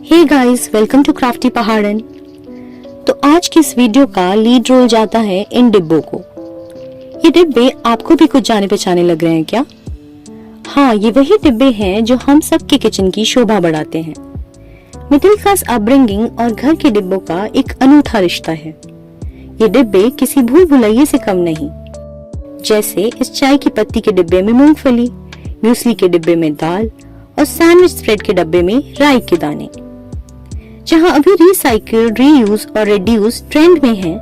Hey guys, welcome to crafty Pahadan. तो आज की इस वीडियो का लीड रोल जाता है इन डिब्बों को। ये डिब्बे आपको भी कुछ जाने पहचाने लग रहे हैं क्या? हाँ, ये वही डिब्बे हैं जो हम सबके किचन की शोभा बढ़ाते हैं। मिडिल क्लास अपब्रिंगिंग और घर के डिब्बों का एक अनूठा रिश्ता है। ये डिब्बे किसी भूल भुलैये से कम नहीं। जैसे इस चाय की पत्ती के डिब्बे में मूंगफली, म्यूसली के डिब्बे में दाल और सैंडविच स्प्रेड के डिब्बे में राई के दाने। जहां अभी रिसाइकिल, रीयूज और रिड्यूस ट्रेंड में है,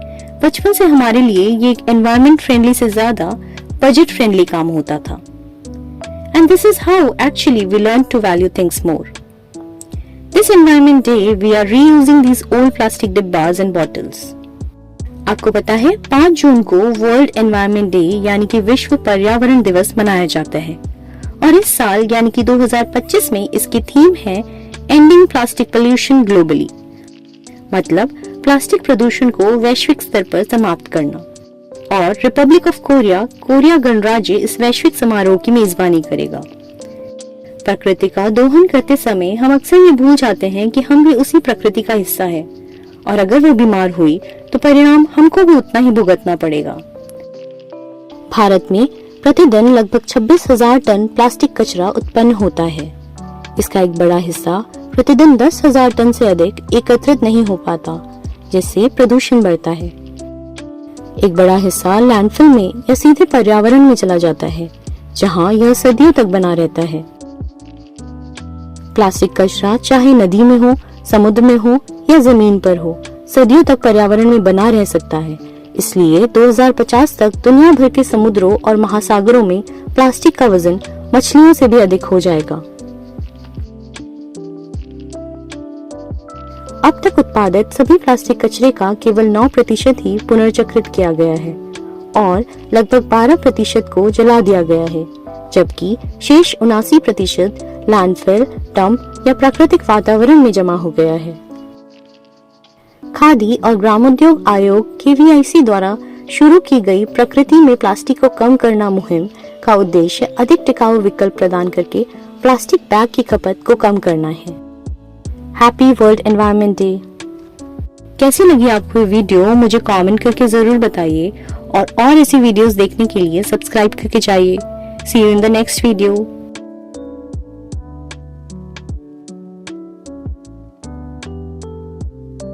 बचपन से हमारे लिए ये एक एनवायरमेंट फ्रेंडली से ज्यादा बजट फ्रेंडली काम होता था। And this is how actually we learn to value things more. This environment day we are reusing these old plastic डिब्बास एंड बॉटल्स। आपको पता है 5 जून को वर्ल्ड एनवायरमेंट डे यानी कि विश्व पर्यावरण दिवस मनाया जाता है और इस साल यानी कि 2025 में इसकी थीम है एंडिंग प्लास्टिक पोल्यूशन ग्लोबली, मतलब प्लास्टिक प्रदूषण को वैश्विक स्तर पर समाप्त करना। और रिपब्लिक ऑफ कोरिया गणराज्य इस वैश्विक समारोह की मेजबानी करेगा। प्रकृति का दोहन करते समय हम अक्सर ये भूल जाते हैं कि हम भी उसी प्रकृति का हिस्सा है और अगर वो बीमार हुई तो परिणाम हमको भी उतना ही भुगतना पड़ेगा। भारत में प्रतिदिन लगभग 26,000 टन प्लास्टिक कचरा उत्पन्न होता है। इसका एक बड़ा हिस्सा प्रतिदिन 10,000 टन से अधिक एकत्रित नहीं हो पाता, जिससे प्रदूषण बढ़ता है। एक बड़ा हिस्सा लैंडफिल में या सीधे पर्यावरण में चला जाता है, जहां यह सदियों तक बना रहता है। प्लास्टिक कचरा चाहे नदी में हो, समुद्र में हो या जमीन पर हो, सदियों तक पर्यावरण में बना रह सकता है। इसलिए 2050 तक दुनिया भर के समुद्रों और महासागरों में प्लास्टिक का वजन मछलियों से भी अधिक हो जाएगा। अब तक उत्पादित सभी प्लास्टिक कचरे का केवल 9% ही पुनर्चक्रित किया गया है और लगभग 12% को जला दिया गया है, जबकि शेष 79% लैंडफिल, डंप या प्राकृतिक वातावरण में जमा हो गया है। खादी और ग्रामोद्योग आयोग KVIC द्वारा शुरू की गई प्रकृति में प्लास्टिक को कम करना मुहिम का उद्देश्य अधिक टिकाऊ विकल्प प्रदान करके प्लास्टिक बैग की खपत को कम करना है। Happy world environment day. कैसी लगी आपको ये वीडियो मुझे कमेंट करके जरूर बताइए और ऐसी वीडियोस देखने के लिए सब्सक्राइब करके जाइए। See you in the next video.